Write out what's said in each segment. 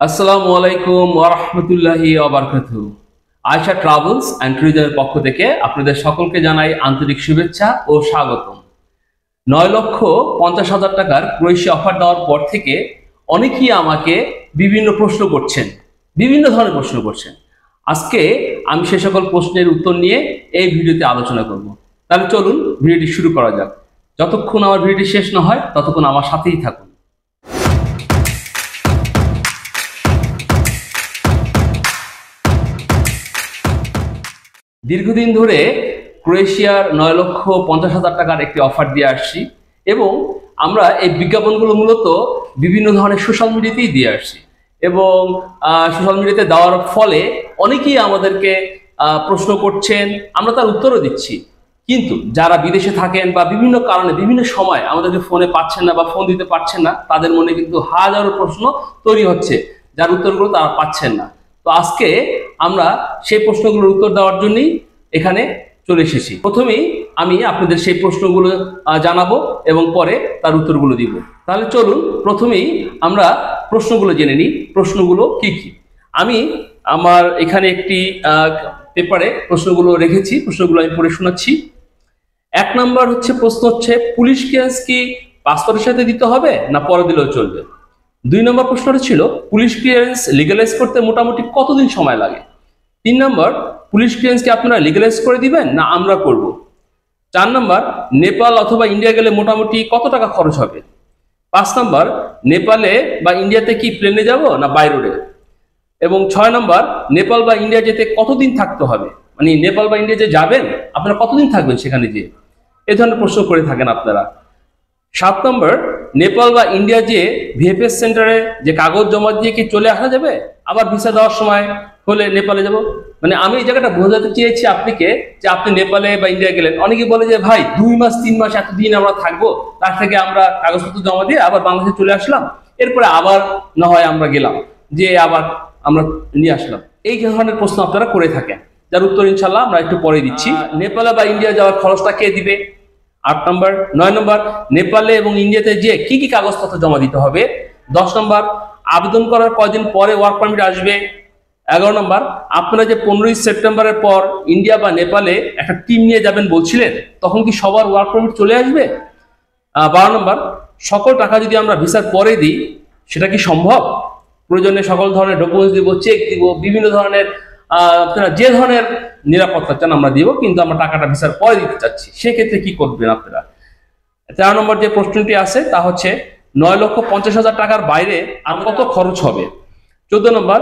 আসসালামু আলাইকুম ওয়া রাহমাতুল্লাহি ওয়া বারাকাতুহু। আয়েশা ট্রাভেলস অ্যান্ড ট্যুরিজমের পক্ষ থেকে আপনাদের সকলকে জানাই আন্তরিক শুভেচ্ছা ও স্বাগতম। 9,50,000 টাকার ক্রোয়েশিয়া অফার দেওয়ার পর থেকে অনেকেই আমাকে বিভিন্ন প্রশ্ন করছেন, বিভিন্ন ধরনের প্রশ্ন করছেন। আজকে আমি সে সকল প্রশ্নের উত্তর নিয়ে এই ভিডিওতে আলোচনা করব। তাহলে চলুন ভিডিওটি শুরু করা যাক। যতক্ষণ আমার ভিডিওটি শেষ না হয় ততক্ষণ আমার সাথেই থাকুন। দীর্ঘদিন ধরে ক্রোয়েশিয়ার 9,50,000 টাকার একটি অফার দিয়ে আসছি এবং আমরা এই বিজ্ঞাপনগুলো মূলত বিভিন্ন ধরনের সোশ্যাল মিডিয়াতেই দিয়ে আসছি এবং সোশ্যাল মিডিয়াতে দেওয়ার ফলে অনেকেই আমাদেরকে প্রশ্ন করছেন, আমরা তার উত্তরও দিচ্ছি। কিন্তু যারা বিদেশে থাকেন বা বিভিন্ন কারণে বিভিন্ন সময় আমাদেরকে ফোনে পাচ্ছেন না বা ফোন দিতে পারছেন না, তাদের মনে কিন্তু হাজারো প্রশ্ন তৈরি হচ্ছে, যার উত্তরগুলো তারা পাচ্ছেন না। তো আজকে আমরা সেই প্রশ্নগুলোর উত্তর দেওয়ার জন্যই এখানে চলে এসেছি। প্রথমেই আমি আপনাদের সেই প্রশ্নগুলো জানাবো এবং পরে তার উত্তরগুলো দিব। তাহলে চলুন প্রথমেই আমরা প্রশ্নগুলো জেনে নিই, প্রশ্নগুলো কি কি। আমি আমার এখানে একটি পেপারে প্রশ্নগুলো রেখেছি, প্রশ্নগুলো আমি পড়ে শোনাচ্ছি। 1 নম্বর প্রশ্ন হচ্ছে, পুলিশ ক্লিয়ারেন্স কি পাসপোর্টের সাথে দিতে হবে না পরে দিলেও চলবে? 2 নম্বর প্রশ্নটা ছিল, পুলিশ ক্লিয়ারেন্স লিগ্যালাইজ করতে মোটামুটি কতদিন সময় লাগে? 3 নম্বর, পুলিশ ক্লিয়ারেন্স কি আপনারা লিগ্যালাইজ করে দিবেন না আমরা করব? 4 নম্বর, নেপাল অথবা ইন্ডিয়া গেলে মোটামুটি কত টাকা খরচ হবে? 5 নম্বর, নেপালে বা ইন্ডিয়াতে কি প্লেনে যাব না বাই রোডে? এবং 6 নম্বর, নেপাল বা ইন্ডিয়া যেতে কতদিন থাকতে হবে, মানে নেপাল বা ইন্ডিয়া যে যাবেন আপনারা কতদিন থাকবেন সেখানে গিয়ে? এই ধরনের প্রশ্ন করে থাকেন আপনারা। 7 নম্বর, নেপাল বা ইন্ডিয়া যে ভিএফএস সেন্টারে যে কাগজ জমা দিয়ে কি চলে আসা যাবে? আবার ভিসা দেওয়ার সময় হলে নেপালে যাব, মানে আমি এই জায়গাটা বোঝাতে চেয়েছি আপনাকে যে আপনি নেপালে বা ইন্ডিয়া গেলেন, অনেকে বলে যে ভাই 2 মাস 3 মাস এতদিন আমরা থাকবো, তার থেকে আমরা কাগজপত্র জমা দিয়ে আবার বাংলাদেশে চলে আসলাম, এরপরে আবার না হয় আমরা গেলাম, যে আবার আমরা নিয়ে আসলাম। এই ধরনের প্রশ্ন আপনারা করে থাকেন, যার উত্তর ইনশাল্লাহ আমরা একটু পরে দিচ্ছি। নেপালে বা ইন্ডিয়া যাওয়ার খরচটা কে দিবে? 8 নম্বর। 9 নম্বর, নেপালে এবং ইন্ডিয়াতে যে কি কি কাগজপত্র জমা দিতে হবে? 10 নম্বর, আবেদন করার কয়দিন পরে ওয়ার্ক পারমিট আসবে? 11 নম্বর, আপনারা যে 15ই সেপ্টেম্বরের পর ইন্ডিয়া বা নেপালে একটা টিম নিয়ে যাবেন বলছিলেন, তখন কি সবার ওয়ার্ক পারমিট চলে আসবে? 12 নম্বর, সকল টাকা যদি আমরা ভিসার পরে দিই সেটা কি সম্ভব? প্রয়োজনে সকল ধরনের ডকুমেন্টস দিব, চেক দিব, বিভিন্ন ধরনের আপনারা যে ধরনের নিরাপত্তা চান আমরা দিব, কিন্তু আমরা টাকাটা ভিসার পরে দিতে চাচ্ছি, সেক্ষেত্রে কি করবেন আপনারা? 13 নম্বর যে প্রশ্নটি আছে তা হচ্ছে, 9,50,000 টাকার বাইরে আর কত খরচ হবে? 14 নম্বর,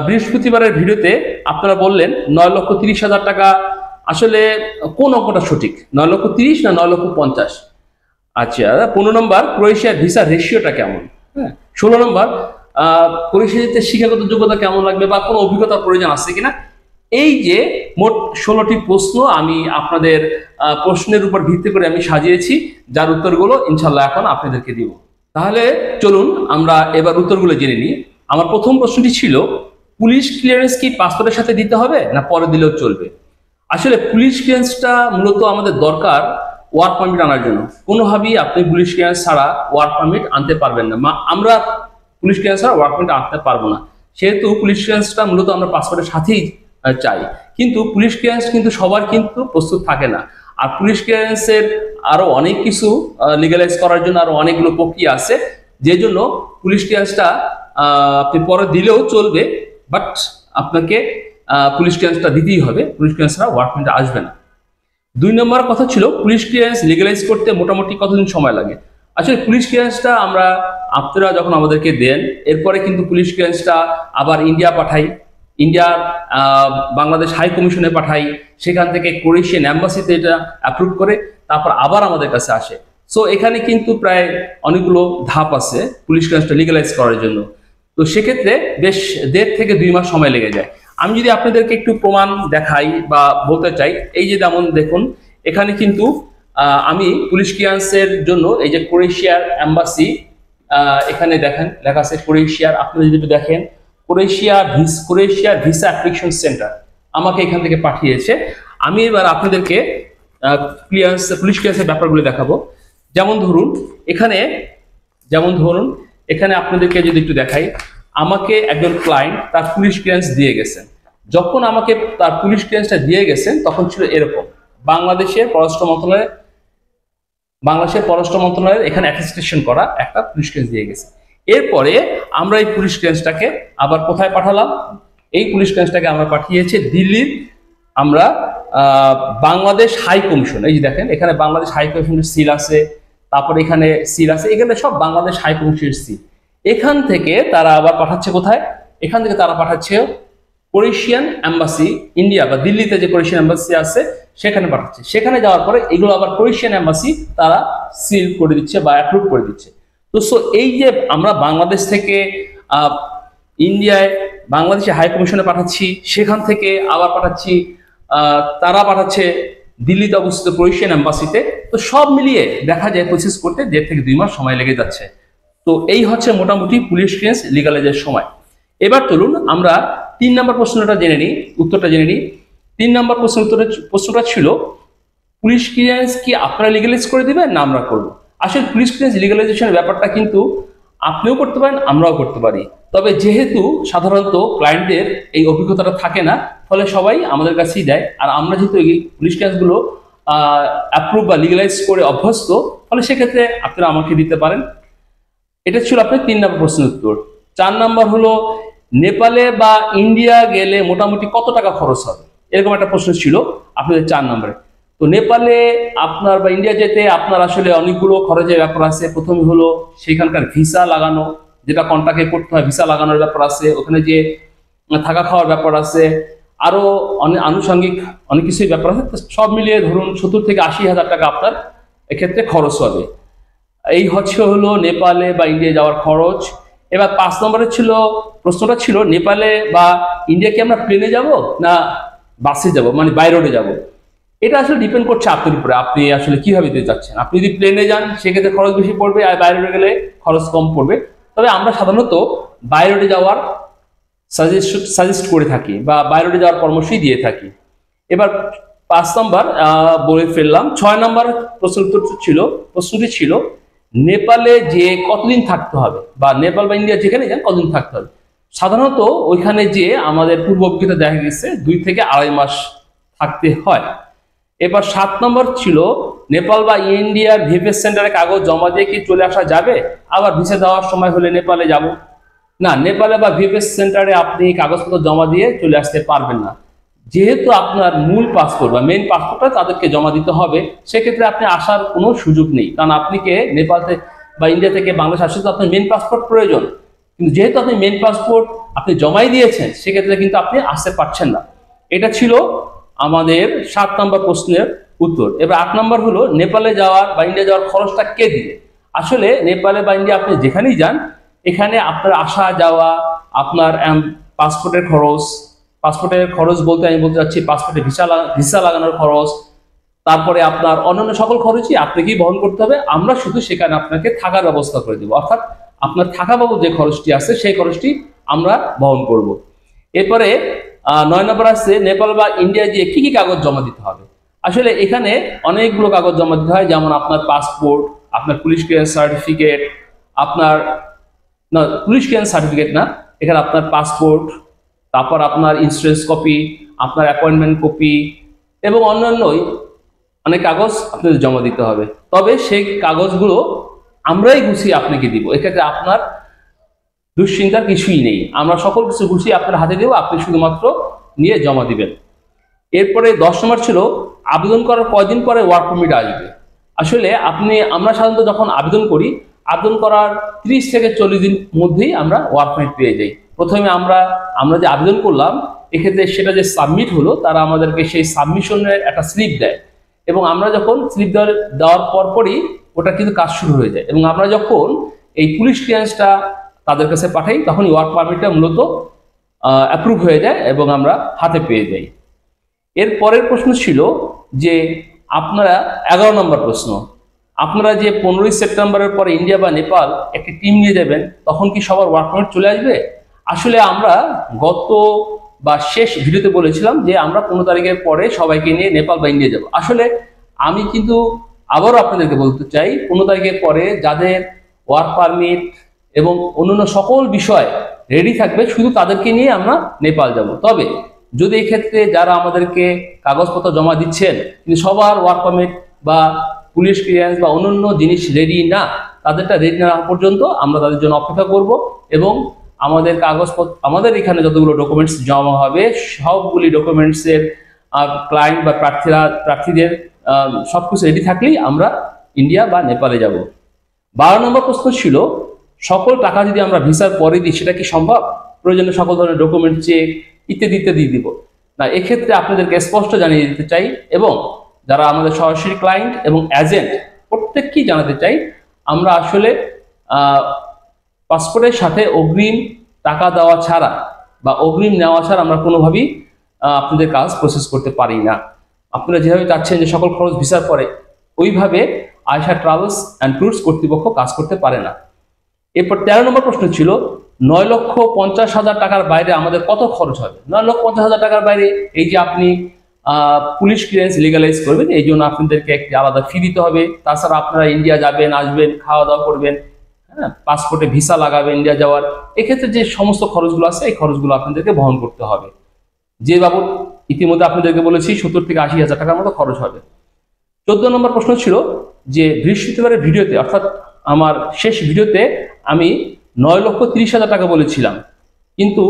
বৃহস্পতিবারের ভিডিওতে আপনারা বললেন 9,30,000 টাকা, আসলে কোন অঙ্কটা সঠিক, 9,30,000 না 9,50,000? আচ্ছা। 15 নম্বর, ক্রোয়েশিয়ার ভিসা রেশিওটা কেমন? হ্যাঁ। 16 নম্বর, ক্রোয়েশিয়াতে শিক্ষাগত যোগ্যতা কেমন লাগবে বা কোনো অভিজ্ঞতার প্রয়োজন আছে কিনা? এই যে মোট 16টি প্রশ্ন আমি আপনাদের প্রশ্নের উপর ভিত্তি করে আমি সাজিয়েছি, যার উত্তরগুলো ইনশাল্লাহ এখন আপনাদেরকে দিব। তাহলে চলুন আমরা এবার উত্তরগুলো জেনে নিই। আমার প্রথম প্রশ্নটি ছিল, পুলিশ ক্লিয়ারেন্স কি পাসপোর্টের সাথে দিতে হবে না পরে দিলেও চলবে? আসলে পুলিশ ক্লিয়ারেন্সটা মূলত আমাদের দরকার ওয়ার্ক পারমিট আনার জন্য। কোনোভাবেই আপনি পুলিশ ক্লিয়ারেন্স ছাড়া ওয়ার্ক পারমিট আনতে পারবেন না, আমরা পুলিশ ক্লিয়ারেন্স ছাড়া ওয়ার্ক পারমিট আনতে পারবো না। সেহেতু পুলিশ ক্লিয়ারেন্সটা মূলত আমরা পাসপোর্টের সাথেই চাই। কিন্তু পুলিশ ক্লিয়ারেন্স কিন্তু সবার কিন্তু প্রস্তুত থাকে না, আর পুলিশ ক্লিয়ারেন্সের আরো অনেক কিছু লিগ্যালাইজ করার জন্য আরো অনেকগুলো প্রক্রিয়া আছে, যে জন্য পুলিশ ক্লিয়ারেন্সটা আপনি পরে দিলেও চলবে, বাট আপনাকে পুলিশ ক্লিয়ারেন্সটা দিতেই হবে, পুলিশ ক্লিয়ারেন্স ছাড়া ওয়ার্ক পারমিট আসবে না। 2 নম্বর কথা ছিল, পুলিশ ক্লিয়ারেন্স লিগ্যালাইজ করতে মোটামুটি কতদিন সময় লাগে? আসলে পুলিশ ক্লিয়ারেন্সটা আমরা আপনারা যখন আমাদেরকে দেন, এরপরে কিন্তু পুলিশ ক্লিয়ারেন্সটা আবার ইন্ডিয়া পাঠাই, ইন্ডিয়ার বাংলাদেশ হাই কমিশনে পাঠাই, সেখান থেকে ক্রোয়েশিয়ান এম্বাসিতে এটা অ্যাপ্রুভ করে তারপর আবার আমাদের কাছে আসে। সো এখানে কিন্তু প্রায় অনেকগুলো ধাপ আছে পুলিশ ক্লিয়ারেন্সটা লিগ্যালাইজ করার জন্য। তো সেক্ষেত্রে বেশ 1.5 থেকে 2 মাস সময় লেগে যায়। আমি যদি আপনাদেরকে একটু প্রমাণ দেখাই বা বলতে চাই, এই যে যেমন দেখুন এখানে কিন্তু আমি পুলিশ ক্লিয়ারেন্সের জন্য এই যে ক্রোয়েশিয়ার এম্বাসি, এখানে দেখেন লেখা আছে ক্রোয়েশিয়ার, আপনারা যদি দেখেন ক্রোয়েশিয়ার ভিসা অ্যাপ্লিকেশন সেন্টার আমাকে এখান থেকে পাঠিয়েছে। আমি এবার আপনাদেরকে পুলিশ ক্লিয়ারেন্সের ব্যাপারগুলো দেখাবো। যেমন ধরুন এখানে আপনাদেরকে যদি একটু দেখাই, আমাকে একজন ক্লায়েন্ট তার পুলিশ ক্লিয়ারেন্স দিয়ে গেছেন। যখন আমাকে তার পুলিশ ক্লিয়ারেন্সটা দিয়ে গেছেন তখন ছিল এরকম, বাংলাদেশের পররাষ্ট্র মন্ত্রণালয়ের এখানে অ্যাটেস্টেশন করা একটা পুলিশ ক্লিয়ারেন্স দিয়ে গেছে। এরপরে আমরা এই পুলিশ ক্লিয়ারেন্সটাকে আবার কোথায় পাঠালাম? এই পুলিশ ক্লিয়ারেন্সটাকে আমরা পাঠিয়েছি দিল্লির আমরা বাংলাদেশ হাই কমিশন। এই যে দেখেন এখানে বাংলাদেশ হাই কমিশনের সিল আছে, তারপরে এখানে সিল আছে, এখানে সব বাংলাদেশ হাই কমিশনের সিল। এখান থেকে তারা আবার পাঠাচ্ছে কোথায়? এখান থেকে তারা পাঠাচ্ছে ক্রোয়েশিয়ান এম্বাসি, ইন্ডিয়া বা দিল্লিতে যে ক্রোয়েশিয়ান এম্বাসি আছে সেখানে পাঠাচ্ছে। সেখানে যাওয়ার পরে এগুলো আবার ক্রোয়েশিয়ান এম্বাসি তারা সিল করে দিচ্ছে বা অ্যাপ্রুভ করে দিচ্ছে। তো সো এই যে আমরা বাংলাদেশ থেকে ইন্ডিয়ায় বাংলাদেশে হাই কমিশনে পাঠাচ্ছি, সেখান থেকে আবার পাঠাচ্ছি, তারা পাঠাচ্ছে দিল্লিতে অবস্থিত ক্রোয়েশিয়ান এম্বাসিতে। তো সব মিলিয়ে দেখা যায় প্রসেস করতে 1.5 থেকে 2 মাস সময় লেগে যাচ্ছে। তো এই হচ্ছে মোটামুটি পুলিশ ক্লিয়ারেন্স লিগালাইজের সময়। এবার চলুন আমরা 3 নম্বর প্রশ্নটা জেনে নিই, উত্তরটা জেনে নিই। 3 নম্বর প্রশ্নটা ছিল পুলিশ ক্লিয়ারেন্স কি আপনারা লিগালাইজ করে দিবেন না আমরা করবো? আসলে পুলিশ ক্লিয়ারেন্স লিগালাইজেশনের ব্যাপারটা কিন্তু আপনিও করতে পারেন, আমরাও করতে পারি। তবে যেহেতু সাধারণত ক্লায়েন্টদের এই অভিজ্ঞতাটা থাকে না, ফলে সবাই আমাদের কাছেই দেয়। আর আমরা যেহেতু এই পুলিশ ক্লিয়ারেন্সগুলো অ্যাপ্রুভ বা লিগালাইজ করে অভ্যস্ত, ফলে সেক্ষেত্রে আপনারা আমাকে দিতে পারেন। এটা ছিল আপনার 3 নম্বর প্রশ্নের উত্তর। 4 নম্বর হলো নেপালে বা ইন্ডিয়া গেলে মোটামুটি কত টাকা খরচ হবে, এরকম একটা প্রশ্ন ছিল আপনাদের 4 নম্বরে। তো নেপালে আপনার বা ইন্ডিয়া যেতে আপনার আসলে অনেকগুলো খরচের ব্যাপার আছে। প্রথমে হলো সেখানকার ভিসা লাগানো, যেটা কন্ট্রাক্টে করতে হয়, ভিসা লাগানোর ব্যাপার আছে, ওখানে যে থাকা খাওয়ার ব্যাপার আছে, আরো অনেক আনুষঙ্গিক অনেক কিছুই ব্যাপার আছে। সব মিলিয়ে ধরুন 70 থেকে 80,000 টাকা আপনার এক্ষেত্রে খরচ হবে। এই হলো নেপালে বা ইন্ডিয়া যাওয়ার খরচ। এবার 5 নম্বরের প্রশ্নটা ছিল নেপালে বা ইন্ডিয়া কি আমরা প্লেনে যাব না বাসে যাব, মানে বাই রোডে যাব? এটা আসলে ডিপেন্ড করছে আপনার উপরে, আপনি আসলে কিভাবে দিতে চাচ্ছেন। আপনি যদি প্লেনে যান সেক্ষেত্রে খরচ বেশি পড়বে, আর বাই রোডে গেলে খরচ কম পড়বে। তবে আমরা সাধারণত বাই রোডে যাওয়ার সাজেস্ট করে থাকি বা বাই রোডে যাওয়ার পরামর্শই দিয়ে থাকি। এবার 5 নম্বর বলে ফেললাম। 6 নম্বর প্রশ্নটি ছিল নেপালে যে কতদিন থাকতে হবে, বা নেপাল বা ইন্ডিয়া যেখানে যান কতদিন থাকতে হবে। সাধারণত ওইখানে যে আমাদের পূর্ব অভিজ্ঞতা দেখা গেছে 2 থেকে 2.5 মাস থাকতে হয়। এবার 7 নম্বর ছিল নেপাল বা ইন্ডিয়ার ভিএফএস সেন্টারে কাগজ জমা দিয়ে কি চলে আসা যাবে? আবার ভিসা দেওয়ার সময় হলে নেপালে যাব না, নেপালে বা ভিএফএস সেন্টারে আপনি কাগজপত্র জমা দিয়ে চলে আসতে পারবেন না। যেহেতু আপনার মূল পাসপোর্ট বা মেইন পাসপোর্টটা তাদেরকে জমা দিতে হবে, সেক্ষেত্রে আপনি আসার কোনো সুযোগ নেই। কারণ আপনি নেপাল থেকে বা ইন্ডিয়া থেকে বাংলাদেশ আসতে তো আপনার মেইন পাসপোর্ট প্রয়োজন, কিন্তু যেহেতু আপনি মেইন পাসপোর্ট আপনি জমাই দিয়েছেন, সেক্ষেত্রে কিন্তু আপনি আসতে পারছেন না। এটা ছিল আমাদের 7 নম্বর প্রশ্নের উত্তর। এবার 8 নম্বর হলো নেপালে যাওয়ার বা ইন্ডিয়া যাওয়ার খরচটা কে দিবে? আসলে নেপালে বা ইন্ডিয়া আপনি যেখানেই যান, এখানে আপনার আসা যাওয়া, আপনার পাসপোর্টের খরচ বলতে আমি বলতে চাচ্ছি পাসপোর্টে ভিসা লাগানোর খরচ, তারপরে আপনার অন্যান্য সকল খরচই আপনাকেই বহন করতে হবে। আমরা শুধু সেখানে আপনাকে থাকার ব্যবস্থা করে দেবো, অর্থাৎ আপনার থাকা বাবদ যে খরচটি আছে সেই খরচটি আমরা বহন করব। এরপরে 9 নম্বর আছে নেপাল বা ইন্ডিয়া গিয়ে কি কি কাগজ জমা দিতে হবে। আসলে এখানে অনেকগুলো কাগজ জমা দিতে হয়, যেমন আপনার পাসপোর্ট, আপনার পুলিশ ক্লিয়ারেন্স সার্টিফিকেট, আপনার পুলিশ ক্লিয়ারেন্স সার্টিফিকেট না, এখানে আপনার পাসপোর্ট, তারপর আপনার ইন্স্যুরেন্স কপি, আপনার অ্যাপয়েন্টমেন্ট কপি এবং অন্যান্য অনেক কাগজ আপনাদের জমা দিতে হবে। তবে সেই কাগজগুলো আমরাই গুছিয়ে আপনাকে দিব, এক্ষেত্রে আপনার দুশ্চিন্তার কিছুই নেই। আমরা সকল কিছু গুছিয়ে আপনার হাতে দেবো, আপনি শুধুমাত্র নিয়ে জমা দিবেন। এরপরে 10 নম্বর ছিল আবেদন করার কয়দিন পরে ওয়ার্ক পারমিট আসবে। আসলে আমরা সাধারণত যখন আবেদন করি, আবেদন করার 30 থেকে 40 দিন মধ্যেই আমরা ওয়ার্ক পারমিট পেয়ে যাই। প্রথমে আমরা যে আবেদন করলাম, এক্ষেত্রে সেটা যে সাবমিট হলো, তারা আমাদেরকে সেই সাবমিশনের একটা স্লিপ দেয়, এবং আমরা যখন স্লিপ দেওয়ার পরপরই ওটা কিন্তু কাজ শুরু হয়ে যায়। এবং আমরা যখন এই পুলিশ ক্লিয়ারেন্সটা তাদের কাছে পাঠাই, তখন ওয়ার্ক পারমিটটা মূলত অ্যাপ্রুভ হয়ে যায় এবং আমরা হাতে পেয়ে যাই। এর পরের প্রশ্ন ছিল যে আপনারা 11 নম্বর প্রশ্ন, আপনারা যে 15ই সেপ্টেম্বরের পরে ইন্ডিয়া বা নেপাল একটি টিম নিয়ে যাবেন, তখন কি সবার ওয়ার্ক পারমিট চলে আসবে? আসলে আমরা গত বা শেষ ভিডিওতে বলেছিলাম যে আমরা 15 তারিখের পরে সবাইকে নিয়ে নেপাল বা ইন্ডিয়া যাব। আসলে আমি কিন্তু আবারও আপনাদেরকে বলতে চাই, 15 তারিখের পরে যাদের ওয়ার্ক পারমিট এবং অন্যান্য সকল বিষয় রেডি থাকবে, শুধু তাদেরকে নিয়ে আমরা নেপাল যাব। তবে যদি এই ক্ষেত্রে যারা আমাদেরকে কাগজপত্র জমা দিচ্ছেন কিন্তু সবার ওয়ার্ক পারমিট বা পুলিশ ক্লিয়ারেন্স বা অন্যান্য জিনিস রেডি না, তাদেরটা রেডি না হওয়া পর্যন্ত আমরা তাদের জন্য অপেক্ষা করব এবং আমাদের কাগজপত্র, আমাদের এখানে যতগুলো ডকুমেন্টস জমা হবে সবগুলি ডকুমেন্টসের ক্লায়েন্ট বা প্রার্থীদের সবকিছু রেডি থাকলেই আমরা ইন্ডিয়া বা নেপালে যাব। 12 নম্বর প্রশ্ন ছিল, সকল টাকা যদি আমরা ভিসার পরে দিই সেটা কি সম্ভব? প্রয়োজনে সকল ধরনের ডকুমেন্ট চেক ইত্যাদি ইত্যাদি দিব না। এক্ষেত্রে আপনাদেরকে স্পষ্ট জানিয়ে দিতে চাই এবং যারা আমাদের সরাসরি ক্লায়েন্ট এবং এজেন্ট প্রত্যেককেই জানাতে চাই, আমরা আসলে পাসপোর্টের সাথে অগ্রিম টাকা দেওয়া ছাড়া বা অগ্রিম নেওয়া ছাড়া আমরা কোনোভাবেই আপনাদের কাজ প্রসেস করতে পারি না। আপনারা যেভাবে চাচ্ছেন যে সকল খরচ ভিসার পরে, ওইভাবে আয়েশা ট্রাভেলস অ্যান্ড ট্যুরস কর্তৃপক্ষ কাজ করতে পারে না। এরপর 13 নম্বর প্রশ্ন ছিল, 9,50,000 টাকার বাইরে আমাদের কত খরচ হবে? 9,50,000 টাকার বাইরে এই যে আপনি পুলিশ ক্লিয়ারেন্স লিগালাইজ করবেন, এই জন্য আপনাদেরকে একটি আলাদা ফি দিতে হবে। তাছাড়া আপনারা ইন্ডিয়া যাবেন, আসবেন, খাওয়া দাওয়া করবেন, হ্যাঁ, পাসপোর্টে ভিসা লাগাবেন ইন্ডিয়া যাওয়ার, এক্ষেত্রে যে সমস্ত খরচগুলো আছে এই খরচগুলো আপনাদেরকে বহন করতে হবে। যে বাবদ ইতিমধ্যে আপনাদেরকে বলেছি 70 থেকে 80,000 টাকার মতো খরচ হবে। 14 নম্বর প্রশ্ন ছিল যে বৃহস্পতিবারের ভিডিওতে, অর্থাৎ আমার শেষ ভিডিওতে আমি 9,30,000 টাকা বলেছিলাম, কিন্তু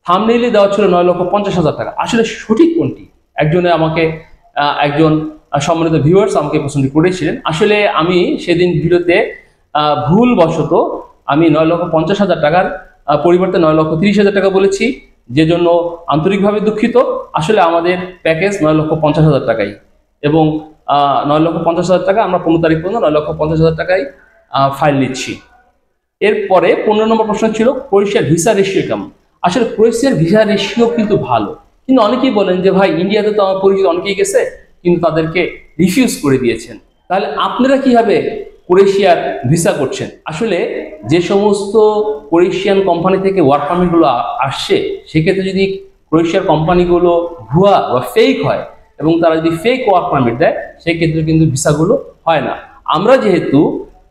থাম্বনেইলে দেওয়া ছিল 9,50,000 টাকা। আসলে সঠিক কোনটি? একজন সম্মানিত ভিউয়ার্স আমাকে প্রশ্নটি করেছিলেন। আসলে আমি সেদিন ভিডিওতে ভুলবশত আমি 9,50,000 টাকার পরিবর্তে 9,30,000 টাকা বলেছি, যে জন্য আন্তরিকভাবে দুঃখিত। আসলে আমাদের প্যাকেজ 9,50,000 টাকাই এবং 9,50,000 টাকা আমরা 15 তারিখ পর্যন্ত 9,50,000 টাকায় ফাইল নিচ্ছি। এরপরে 15 নম্বর প্রশ্ন ছিল ক্রোয়েশিয়ার ভিসা রেশিও কেমন? আসলে ক্রোয়েশিয়ার ভিসা রেশিও কিন্তু ভালো, কিন্তু অনেকেই বলেন যে ভাই ইন্ডিয়াতে তো আমার পরিচিত অনেকেই গেছে কিন্তু তাদেরকে রিফিউজ করে দিয়েছেন, তাহলে আপনারা কিভাবে ক্রোয়েশিয়ার ভিসা করছেন? আসলে যে সমস্ত ক্রোয়েশিয়ান কোম্পানি থেকে ওয়ার্ক পারমিটগুলো আসছে, সেক্ষেত্রে যদি ক্রোয়েশিয়ার কোম্পানিগুলো ভুয়া বা ফেক হয় এবং তারা যদি ফেক ওয়ার্ক পারমিট দেয়, সেক্ষেত্রে কিন্তু ভিসাগুলো হয় না। আমরা যেহেতু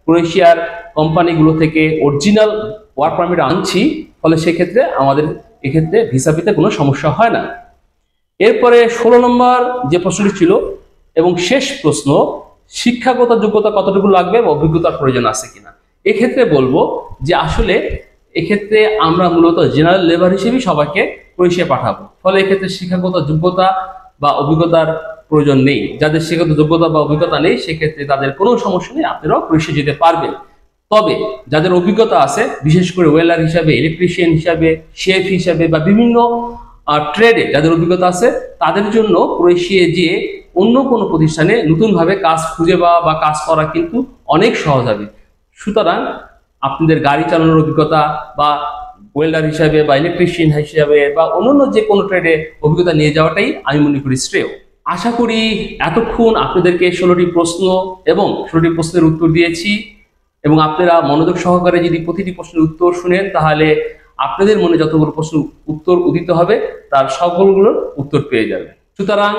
ক্রোয়েশিয়ার কোম্পানিগুলো থেকে অরিজিনাল ওয়ার্ক পারমিট আনছি, ফলে সেক্ষেত্রে আমাদের এক্ষেত্রে ভিসা পেতে কোনো সমস্যা হয় না। এরপরে 16 নম্বর যে প্রশ্নটি ছিল এবং শেষ প্রশ্ন, শিক্ষাগত যোগ্যতা কতটুকু লাগবে বা অভিজ্ঞতার প্রয়োজন আছে কিনা? এক্ষেত্রে বলবো যে আসলে এক্ষেত্রে আমরা মূলত জেনারেল লেবার হিসেবেই সবাইকে ক্রোয়েশিয়া পাঠাবো, ফলে এক্ষেত্রে শিক্ষাগত যোগ্যতা বা অভিজ্ঞতার প্রয়োজন নেই। যাদের শিক্ষাগত যোগ্যতা বা অভিজ্ঞতা নেই সেক্ষেত্রে তাদের কোনো সমস্যা নেই, আপনারাও ক্রোয়েশিয়া যেতে পারবেন। তবে যাদের অভিজ্ঞতা আছে, বিশেষ করে ওয়েলার হিসাবে, ইলেকট্রিশিয়ান হিসাবে, শেফ হিসাবে বা বিভিন্ন ট্রেডে যাদের অভিজ্ঞতা আছে, তাদের জন্য ক্রোয়েশিয়া যে অন্য কোনো প্রতিষ্ঠানে নতুনভাবে কাজ খুঁজে পাওয়া বা কাজ করা কিন্তু অনেক সহজ হবে। সুতরাং আপনাদের গাড়ি চালানোর অভিজ্ঞতা বা ওয়েল্ডার হিসাবে বা ইলেকট্রিশিয়ান হিসাবে বা অন্যান্য যে কোনো ট্রেডে অভিজ্ঞতা নিয়ে যাওয়াটাই আমি মনে করি শ্রেয়। আশা করি এতক্ষণ আপনাদেরকে 16টি প্রশ্ন এবং 16টি প্রশ্নের উত্তর দিয়েছি এবং আপনারা মনোযোগ সহকারে যদি প্রতিটি প্রশ্নের উত্তর শুনেন, তাহলে আপনাদের মনে যতগুলো প্রশ্ন উত্তর উদিত হবে তার সকলগুলোর উত্তর পেয়ে যাবেন। সুতরাং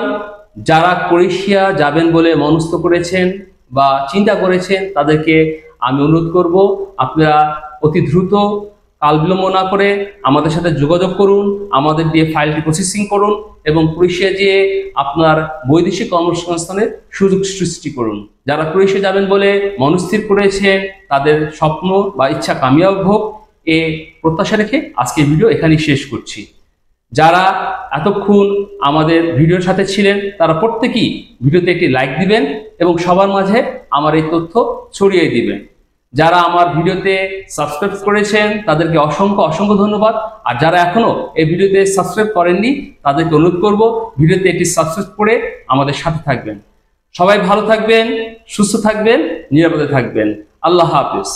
যারা ক্রোয়েশিয়া যাবেন বলে মনস্থ করেছেন বা চিন্তা করেছেন, তাদেরকে আমি অনুরোধ করব আপনারা অতি দ্রুত কাল বিলম্ব না করে আমাদের সাথে যোগাযোগ করুন, আমাদের দিয়ে ফাইলটি প্রসেসিং করুন এবং ক্রোয়েশিয়া যেয়ে আপনার বৈদেশিক কর্মসংস্থানের সুযোগ সৃষ্টি করুন। যারা ক্রোয়েশিয়া যাবেন বলে মনস্থির করেছেন, তাদের স্বপ্ন বা ইচ্ছা কামিয়াব হোক এ প্রত্যাশা রেখে আজকের ভিডিও এখানেই শেষ করছি। যারা এতক্ষণ আমাদের ভিডিওর সাথে ছিলেন তারা প্রত্যেকেই ভিডিওতে একটি লাইক দিবেন এবং সবার মাঝে আমার এই তথ্য ছড়িয়ে দিবেন। যারা আমার ভিডিওতে সাবস্ক্রাইব করেছেন তাদেরকে অসংখ্য অসংখ্য ধন্যবাদ। আর যারা এখনো এই ভিডিওতে সাবস্ক্রাইব করেননি তাদেরকে অনুরোধ করব ভিডিওতে একটি সাবস্ক্রাইব করে আমাদের সাথে থাকবেন। সবাই ভালো থাকবেন, সুস্থ থাকবেন, নিরাপদে থাকবেন। আল্লাহ হাফেজ।